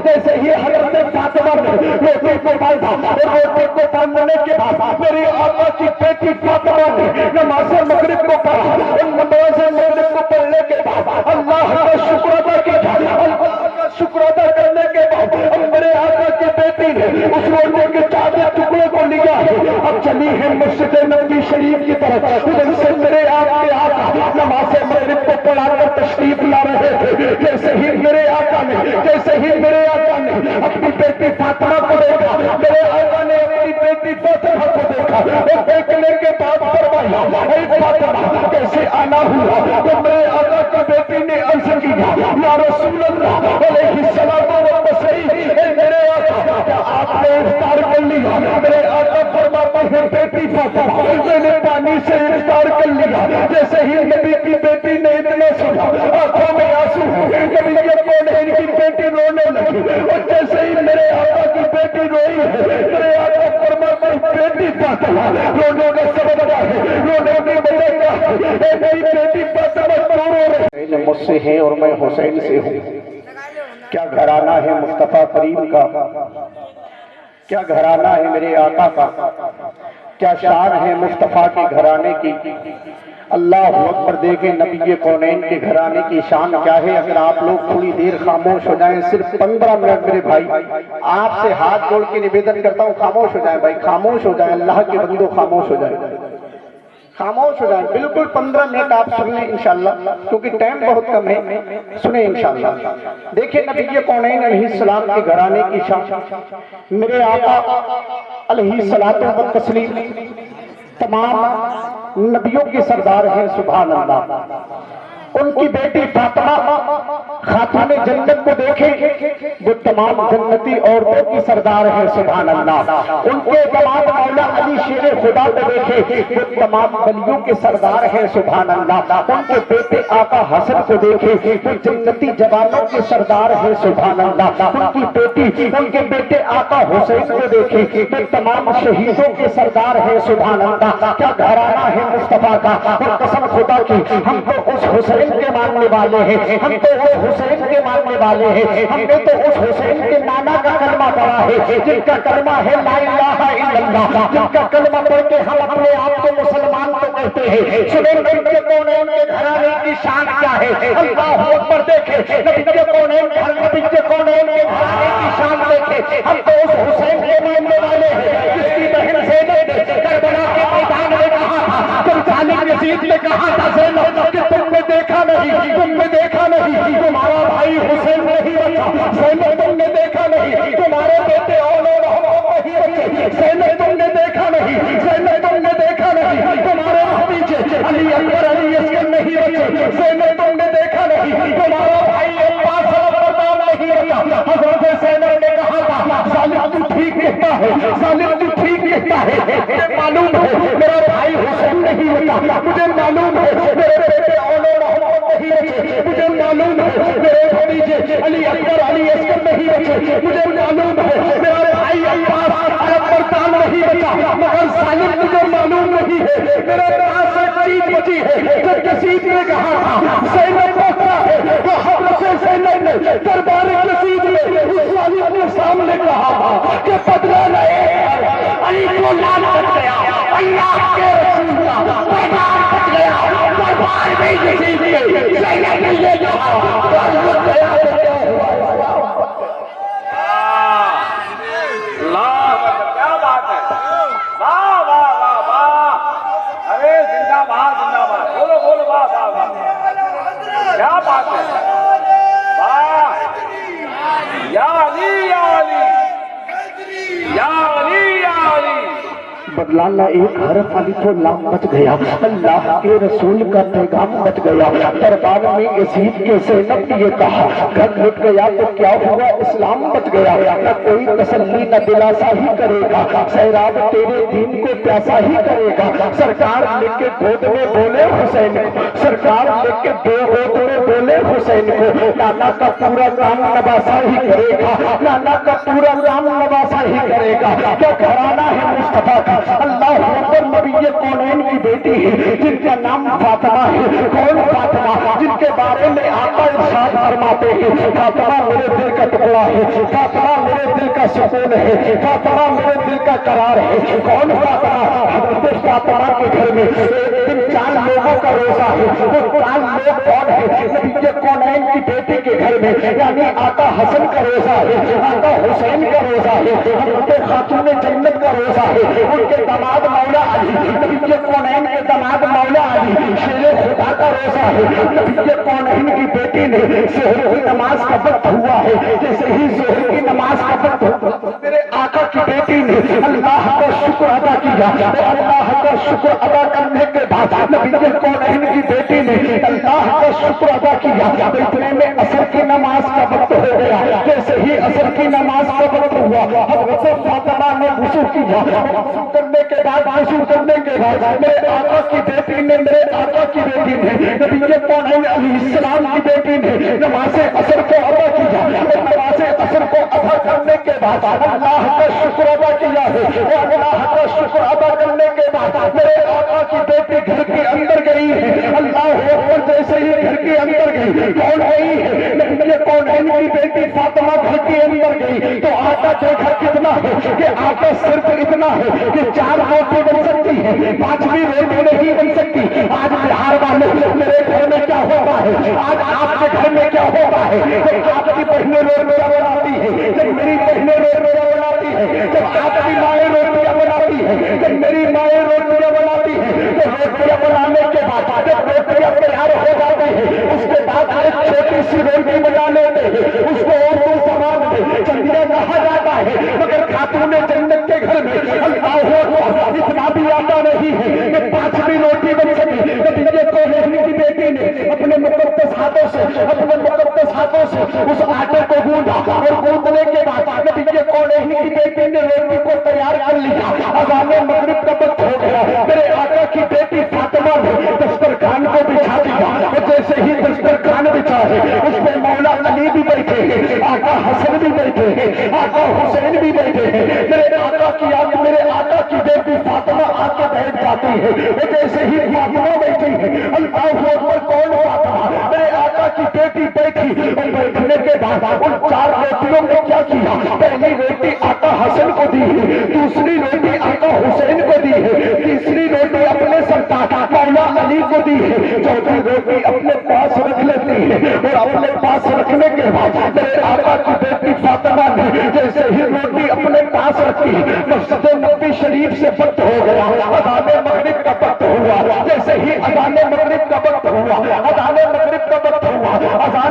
جیسے ہی حضرت فاطمہ نے روٹی کو باندھا اور روٹی کو باندھنے کے بعد میری آقا کی بیٹی فاطمہ نے نماز مغرب کو پڑھا اور نماز مغرب کو پڑھنے کے بعد اللہ کا شکر ادا کیا، اللہ کا شکر ادا کرنے کے بعد میرے آقا کی بیٹی نے اس روٹی کے چاہتے ٹکڑے کو لیا ہے، اب چلی ہے مسجد نبوی شریف کی طرف، ادھر سے میرے آقا نماز مغرب کو پڑھا کر تشریف لا رہے تھے، جیسے ہی میرے آقا نے اپنی بیٹی فاطمہ کو دیکھا، میرے آقا نے اپنی بیٹی فاطمہ کو دیکھا اور دیکھنے کے بعد فرمایا اے فاطمہ کیسے آنا ہوا؟ تو میرے آقا کی بیٹی نے عرض کیا یا رسول اللہ علیہ السلام و تسلیم، اے میرے آقا کیا آپ نے افطار کر لیا؟ میرے آقا فرماتے ہیں بیٹی فاطمہ میں نے پانی سے افطار کر لیا۔ جیسے ہی نبی کی بیٹی نے اتنا سنا آنکھوں میں آنسو، نبی کے کونین کی بیٹی رونے لگی اور جیسے ہی میرے آقا کی بیٹی روئی ہے میرے آقا فرماتے ہیں بیٹی فاطمہ رونے کا سبب کیا ہے؟ رونے کی وجہ کیا ہے؟ اے میری بیٹی فاطمہ کیوں رو رہی ہے؟ مجھ سے ہے اور میں حسین سے ہوں۔ کیا گھرانہ ہے مصطفیٰ کریم کا، کیا گھرانہ ہے میرے آقا کا، کیا شان ہے مصطفیٰ کے گھرانے کی۔ اللہ اکبر، دیکھیں نبی کونین کے گھرانے کی شان کیا ہے۔ اگر آپ لوگ تھوڑی دیر خاموش ہو جائیں، صرف 15 منٹ میرے بھائی، آپ سے ہاتھ جوڑ کے نویدن کرتا ہوں خاموش ہو جائیں بھائی، خاموش ہو جائیں، اللہ کے بندو خاموش ہو جائیں، خاموش ہو جائیں، بالکل 15 منٹ آپ سن لیں انشاءاللہ، کیونکہ ٹائم بہت کم ہے، سنیں انشاءاللہ۔ دیکھیں نبی کونین علیہ السلام کے گھرانے کی شان، میرے آقا علیہ الصلوۃ والتسلیم تمام نبیوں کے سردار ہیں، سبحان اللہ۔ ان کی بیٹی فاطمہ خاتون جنت کو دیکھیں، وہ تمام جنتی عورتوں کی سردار ہیں، سبحان اللہ۔ ان کے داماد مولا علی شیر خدا کو دیکھیں، وہ تمام ولیوں کے سردار ہیں، سبحان اللہ۔ ان کے بیٹے آقا حسن کو دیکھیں، وہ جنتی جوانوں کے سردار ہیں، سبحان اللہ۔ ان کی بیٹی، ان کے بیٹے آقا حسین کو دیکھیں، وہ تمام شہیدوں کے سردار ہیں، سبحان اللہ۔ کیا گھرانہ ہے مصطفیٰ کا، اور قسم خدا کی ہم تو اس حسین کے ماننے والے ہیں، ہم تو وہ حسین کے ماننے والے ہیں، ہم نے تو اس حسین کے نانا کا کلمہ پڑھا ہے، جن کا کلمہ ہے لا الہ الا اللہ، جن کا کلمہ پڑھ کے ہم اپنے آپ کو مسلمان تو کہتے ہیں۔ سنیں نبی کے کونین کے گھرانے کی شان کیا ہے، اللہ اکبر۔ دیکھیں نبی کے کونین کے گھرانے کی شان دیکھیں، ہم تو اس حسین کے ماننے والے ہیں جس کی بہن زینب نے کربلا کے میدان میں کہا تھا، جب طالب یزید نے کہا تھا زینب کہ تم نے دیکھا نہیں، تم نے دیکھا نہیں، تمہارا بھائی حسین نہیں بچا، زینب تم نے دیکھا نہیں، تمہارے بیٹے اولاد محمد نہیں بچے، زینب تم نے دیکھا نہیں، زینب تم نے دیکھا نہیں، تمہارے بھتیجے علی اکبر علی اصغر نہیں بچے، زینب تم نے دیکھا نہیں، تمہارا بھائی عباس الفردان نہیں بچا۔ حضرت زینب نے کہا تھا ظالم تو ٹھیک کہتا ہے، ظالم تو ٹھیک کہتا ہے، مجھے معلوم ہے میرا بھائی حسین نہیں بچا، مجھے معلوم ہے میرے بیٹے اولاد محمد نہیں بچے، مجھے معلوم ہے میرے بھتیجے علی اکبر علی اصغر نہیں بچے، مجھے معلوم ہے میرا بھائی عباس الفردان نہیں بچا، مگر ظالم مجھے معلوم نہیں ہے میرے پاس ایک چیز بچی ہے۔ جب یزید نے کہا تھا زینب پوتا ہے، تو حضرت زینب نے دربار یزید میں اس ظالم کے سامنے کہا تھا کہ بدلہ نہیں، علی کو لال بچ گیا، اللہ کے رسول کا پیغام بچ گیا، دربار میں یزید نے زینب نے یہ کہا بچ گیا۔ کیا بات ہے، واہ واہ واہ واہ، ارے زندہ باد زندہ باد، بولو بولو واہ واہ واہ، کیا بات ہے، واہ، یا علی یا علی یا علی یا علی۔ بدلانا ایک حرف علی کو لام بچ گیا، اللہ کے رسول کا پیغام بچ گیا۔ دربار میں یزید کے زینب نے یہ کہا گھر لٹ گیا تو کیا ہوا، اسلام بچ گیا، نہ کوئی تسلی نہ دلاسا ہی کرے گا، سیراب تیرے دین کو پیاسا ہی کرے گا۔ سرکار لے کے گود میں بولے حسین، سرکار لے کے دو گود میں بولے حسین کو نانا کا پورا کام نواسا ہی کرے گا، نانا کا پورا کام نواسا ہی کرے گا۔ کیا گھرانہ ہے مصطفیٰ کا، اللہ اکبر، نبی کونین کی بیٹی ہے جن کا نام فاطمہ ہے۔ کون فاطمہ؟ جن کے بارے میں آقا ارشاد فرماتے ہیں فاطمہ میرے دل کا ٹکڑا ہے، فاطمہ میرے دل کا سکون ہے، فاطمہ میرے دل کا قرار ہے۔ کون فاطمہ؟ حضرت فاطمہ کے گھر میں ایک دن 4 لوگوں کا روزہ ہے۔ وہ 4 لوگ کون ہے؟ نبی کونین کی بیٹی کے گھر میں، یعنی آقا حسن کا روزہ ہے، آقا حسین کا روزہ ہے، حضرت خاتون جنت کا روزہ ہے، ان کے داماد مولا علی، نبی کونین کے داماد مولا علی شیر خدا کا روزہ ہے۔ نبی کونین کی بیٹی نے ظہر کی نماز کا وقت ہوا ہے، جیسے ہی ظہر کی نماز کا وقت ہوا میرے آقا کی بیٹی نے اللہ کا شکر ادا کیا، اللہ کا شکر ادا کرنے کے بعد نبی کونین کی بیٹی نے اللہ کا شکر ادا کیا۔ اتنے میں عصر کی نماز کا وقت ہو گیا، جیسے ہی عصر کی نماز کا وقت ہوا حضرت فاطمہ نے وضو کیا، وضو کرنے کے بعد میرے آقا کی بیٹی نے نبی کونین علیہ السلام کی بیٹی نے نماز عصر کو ادا کیا، اور نماز عصر کو ادا کرنے کے بعد اللہ کا شکر ادا کیا ہے، اور اللہ کا شکر ادا کرنے کے بعد میرے آقا کی بیٹی گھر کے اندر گئی ہے۔ اللہ اکبر، جیسے ہی گھر کے اندر گئی، کون گئی ہے؟ نبی کونین کی بیٹی فاطمہ گھر کے اندر گئی تو آقا دیکھا کتنا ہے کہ آقا صرف اتنا ہے کہ 4 روٹی بن سکتی ہے، 5ویں روٹی نہیں بن سکتی۔ آج بہار والوں میرے گھر میں کیا ہوتا ہے، آج آپ کے گھر میں کیا ہوتا ہے؟ جب آپ کی بہنیں روٹیاں بناتی ہے، جب میری بہنیں روٹیاں بناتی ہے، جب آپ کی مائیں روٹیاں بناتی ہے، جب میری مائیں روٹیاں بناتی ہے، تو روٹیاں بنانے کے بعد جب روٹیاں تیار ہو جاتی ہے اس کے بعد ایک چھوٹی سی روٹی بنا لیتے ہیں، اس کو اردو زبان میں چندیا کہا جاتا ہے، مگر خاتون جنت کے گھر میں اللہ اکبر اتنا بھی آتا نہیں ہے کہ 5ویں روٹی بن سکی۔ نبی کونین کی بیٹی نے اپنے مقدس ہاتھوں سے اس آٹے کو گوندا، اور گوندنے کے بعد نبی کونین کی بیٹی نے روٹی کو تیار کر لیا۔ اذان مغرب کا وقت ہو گیا، میرے آقا کی بیٹی فاطمہ نے دسترخوان کو بچھا دیا، اور جیسے ہی دسترخوان بچھا ہے اس پہ مولا علی بھی بیٹھے ہیں، آقا حسن بھی بیٹھے ہیں، آقا حسین بھی بیٹھے ہیں۔ میرے آقا کی بیٹی فاطمہ آ کے بیٹھ جاتی ہے، اور جیسے ہی فاطمہ بیٹھی ہے اللہ اکبر، کون فاطمہ؟ میرے آقا کی بیٹی بیٹھی، اور بیٹھنے کے بعد ان 4 روٹیوں نے کیا کیا؟ پہلی روٹی آقا حسن کو دی ہے، دوسری روٹی آقا حسین کو دی ہے، تیسری روٹی اپنے سرتاج مولا علی کو دی ہے، چوتھی روٹی اپنے پاس رکھ لیتی ہے، اور اپنے پاس رکھنے کے بعد میرے آقا کی بیٹی فاطمہ نے جیسے ہی روٹی اپنے پاس رکھی، مسجد نبوی شریف سے وقت ہو گیا، اذان مغرب کا وقت ہوا، جیسے ہی اذان مغرب کا وقت ہوا، اذان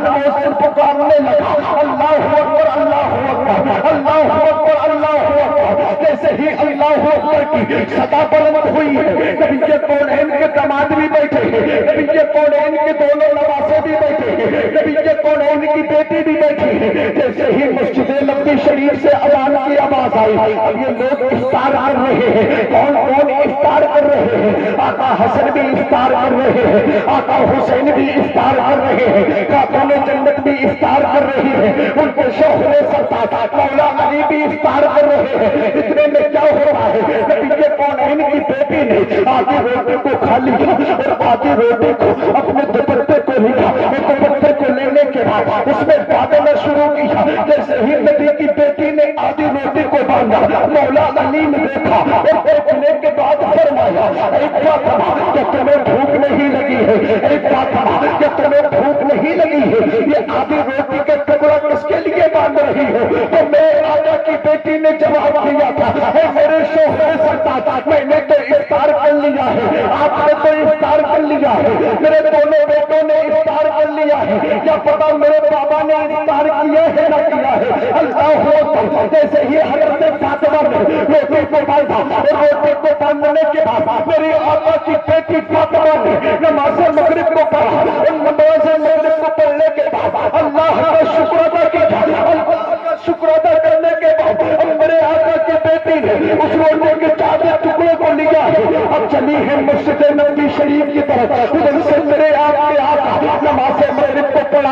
مؤذن پکارنے لگا، اللہ اکبر اللہ اکبر اللہ اکبر اللہ اکبر، جیسے ہی اللہ اکبر کی صدا بلند ہوئی ہے، نبی کونین کے داماد بھی بیٹھے ہیں، نبی کونین کے دونوں نواسے بھی بیٹھے ہیں، نبی کونین کی بیٹی بھی بیٹھی ہے، جیسے ہی مسجد نبوی شریف سے اذان کی آواز آئی، اب یہ لوگ افطار کر رہے ہیں، کون افطار کر رہے ہیں؟ آقا حسن بھی افطار کر رہے ہیں، آقا حسین بھی افطار کر رہے ہیں، خاتون جنت بھی افطار کر رہی ہے، ان کے شوہر سرتاج مولا علی بھی افطار کر رہے ہیں۔ اتنے میں کیا ہو رہا ہے؟ نبی کونین کی بیٹی نے آدھی روٹی کو کھا لیا، اور آدھی روٹی کو اپنے دوپٹے کو لیا، اور دوپٹے کو لینے کے بعد اس میں باندھنا شروع کیا۔ جیسے ہی نبی کی بیٹی نے آدھی روٹی کو باندھا، مولا علی نے دیکھا اور دیکھنے کے بعد فرمایا، اے فاطمہ کیا تمہیں بھوک نہیں لگی ہے؟ اے فاطمہ کیا تمہیں بھوک نہیں لگی ہے؟ یہ آدھی روٹی کا ٹکڑا کس کے لیے باندھ رہی ہو؟ تو میرے آقا کی بیٹی نے جواب دیا تھا، اے میرے شوہر سرتاج، میں نے تو افطار کر لیا ہے، آپ نے تو افطار کر لیا ہے، میرے دونوں بیٹوں نے افطار کر لیا ہے، کیا پتا میرے بابا نے افطار کیا ہے نہ کیا ہے؟ اللہ اکبر، جیسے ہی حضرت فاطمہ نے روٹی کو باندھا، اور روٹی کو باندھنے کے بعد میری آقا کی بیٹی فاطمہ نے نماز مغرب کو پڑھا، اور نماز مغرب کو پڑھنے کے بعد اللہ کا شکر ادا کیا، اللہ کا شکر ادا کرنے کے بعد میرے آقا کی بیٹی نے اس روٹی کے 4 ٹکڑے کو لیا ہے، اب چلی ہے مسجد نبوی شریف کی طرف، ادھر سے میرے آقا نماز مغرب کو پڑھا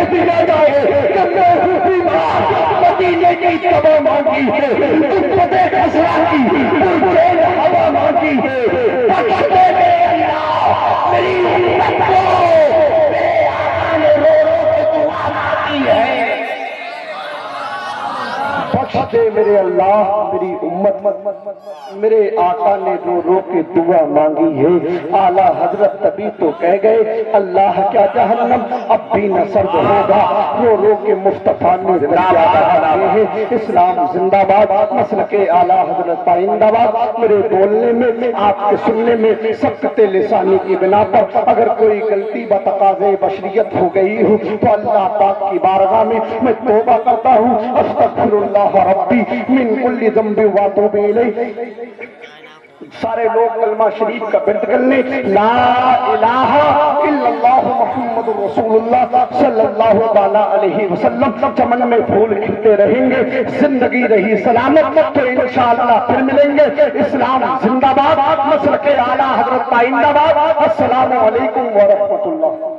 یہ دیا جائے کہ محبوبی مدینے کی تباہ مانگی ہے، قوت خسرا کی پرچین ہوا مانگی ہے، پکڑے میرے اللہ میری امت کو، میرے آقا نے رو رو کے دعا مانگی ہے، بخش دے میرے اللہ میری امت، میرے آقا نے رو رو کے دعا مانگی ہے۔ اعلیٰ حضرت تبھی تو کہہ گئے اللہ کیا جہنم اب بھی نہ سرد ہوگا، رو رو کے مصطفیٰ نے ہے۔ اسلام زندہ باد، مسلک اعلیٰ حضرت پائندہ باد۔ میرے بولنے میں آپ کے سننے میں سکت لسانی کی بنا پر اگر کوئی غلطی بتقاضے بشریت ہو گئی ہو تو اللہ پاک کی بارگاہ میں توبہ کرتا ہوں، استغفر اللہ ربی من کل ذنب واتوب الیہ۔ سارے لوگ کلمہ شریف کا بنت کرنے لا الہ الا اللہ محمد رسول اللہ صلی اللہ تعالیٰ علیہ وسلم۔ چمن میں پھول کھلتے رہیں گے، زندگی رہی سلامت تو انشاءاللہ پھر ملیں گے۔ اسلام زندہ باد، مسلک اعلیٰ حضرت پائندہ باد۔ السلام علیکم ورحمۃ اللہ۔